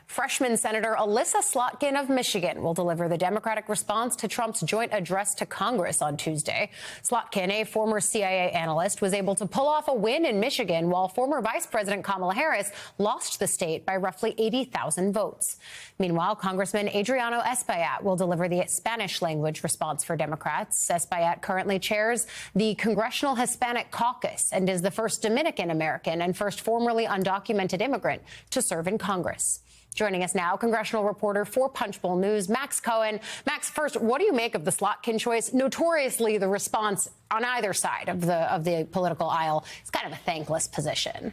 Freshman Senator Elissa Slotkin of Michigan will deliver the Democratic response to Trump's joint address to Congress on Tuesday. Slotkin, a former CIA analyst, was able to pull off a win in Michigan, while former Vice President Kamala Harris lost the state by roughly 80,000 votes. Meanwhile, Congressman Adriano Espaillat will deliver the Spanish-language response for Democrats. Espaillat currently chairs the Congressional Hispanic Caucus and is the first Dominican-American and first formerly undocumented immigrant to serve in Congress. Joining us now, congressional reporter for Punchbowl News, Max Cohen. Max, first, what do you make of the Slotkin choice? Notoriously, the response on either side of the political aisle is kind of a thankless position.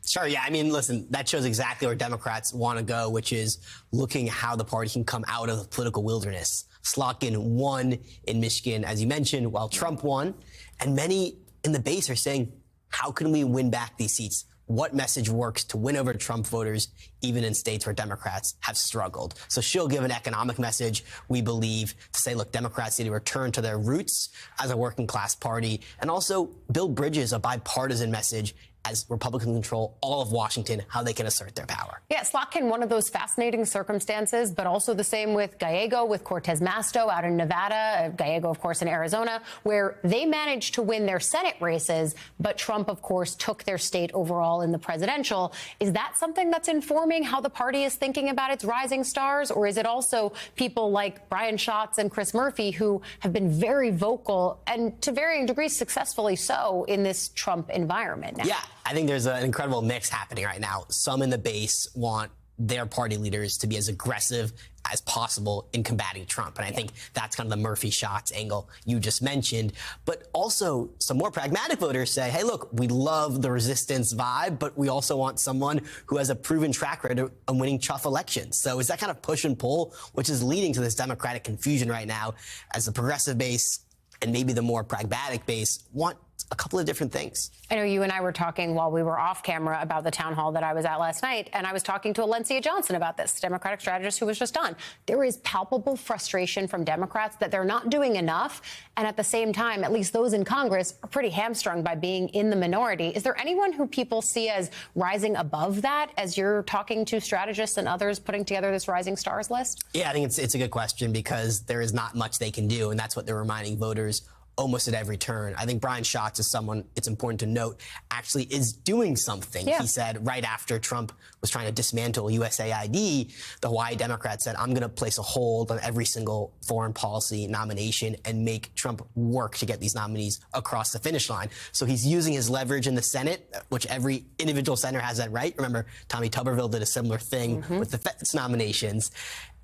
Sure, yeah. I mean, listen, that shows exactly where Democrats want to go, which is looking at how the party can come out of the political wilderness. Slotkin won in Michigan, as you mentioned, while Trump won. And many in the base are saying, how can we win back these seats? What message works to win over Trump voters, even in states where Democrats have struggled? So she'll give an economic message, we believe, to say, look, Democrats need to return to their roots as a working class party and also build bridges, a bipartisan message as Republicans control all of Washington, how they can assert their power. Yeah, Slotkin, one of those fascinating circumstances, but also the same with Gallego, with Cortez Masto out in Nevada, Gallego, of course, in Arizona, where they managed to win their Senate races, but Trump, of course, took their state overall in the presidential. Is that something that's informing how the party is thinking about its rising stars, or is it also people like Brian Schatz and Chris Murphy who have been very vocal and to varying degrees successfully so in this Trump environment now? Yeah. I think there's an incredible mix happening right now. Some in the base want their party leaders to be as aggressive as possible in combating Trump. And I think that's kind of the Murphy Schatz angle you just mentioned. But also some more pragmatic voters say, hey, look, we love the resistance vibe, but we also want someone who has a proven track record of winning tough elections. So it's that kind of push and pull, which is leading to this Democratic confusion right now as the progressive base and maybe the more pragmatic base want a couple of different things. I know you and I were talking while we were off camera about the town hall that I was at last night, and I was talking to Alencia Johnson about this, Democratic strategist who was just on. There is palpable frustration from Democrats that they're not doing enough, and at the same time, at least those in Congress are pretty hamstrung by being in the minority. Is there anyone who people see as rising above that as you're talking to strategists and others putting together this Rising Stars list? Yeah, I think it's a good question because there is not much they can do, and that's what they're reminding voters almost at every turn. I think Brian Schatz is someone, it's important to note, actually is doing something. Yeah. He said right after Trump was trying to dismantle USAID, the Hawaii Democrats said, I'm going to place a hold on every single foreign policy nomination and make Trump work to get these nominees across the finish line. So he's using his leverage in the Senate, which every individual senator has that right. Remember, Tommy Tuberville did a similar thing with the Feds nominations.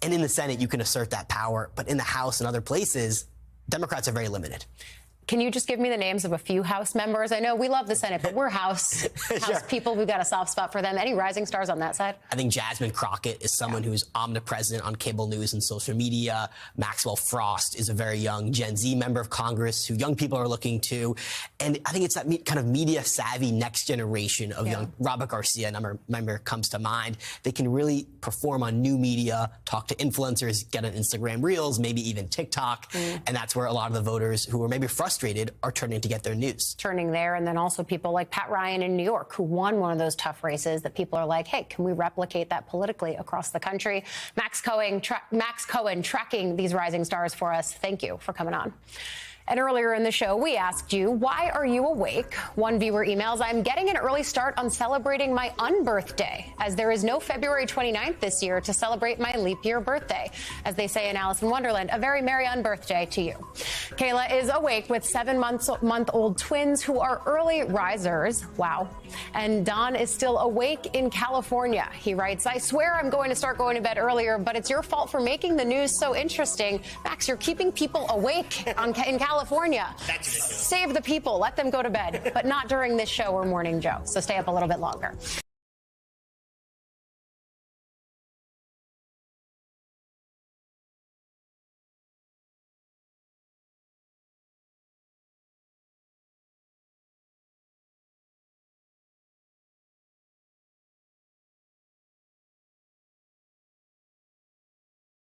And in the Senate, you can assert that power. But in the House and other places, Democrats are very limited. Can you just give me the names of a few House members? I know we love the Senate, but we're House Sure. people. We've got a soft spot for them. Any rising stars on that side? I think Jasmine Crockett is someone who's omnipresent on cable news and social media. Maxwell Frost is a very young Gen Z member of Congress who young people are looking to. And I think it's that kind of media-savvy next generation of young. Robert Garcia, member comes to mind. They can really perform on new media, talk to influencers, get on Instagram Reels, maybe even TikTok. And that's where a lot of the voters who are maybe frustrated are turning to get their news. Turning there, and then also people like Pat Ryan in New York, who won one of those tough races that people are like, hey, can we replicate that politically across the country? Max Cohen tracking these rising stars for us. Thank you for coming on. And earlier in the show, we asked you, why are you awake? One viewer emails, I'm getting an early start on celebrating my unbirthday, as there is no February 29th this year to celebrate my leap year birthday. As they say in Alice in Wonderland, a very merry unbirthday to you. Kayla is awake with 7-month-old twins who are early risers. Wow. And Don is still awake in California. He writes, I swear I'm going to start going to bed earlier, but it's your fault for making the news so interesting. Max, you're keeping people awake in California. Save the people. Let them go to bed, but not during this show or Morning Joe. So stay up a little bit longer.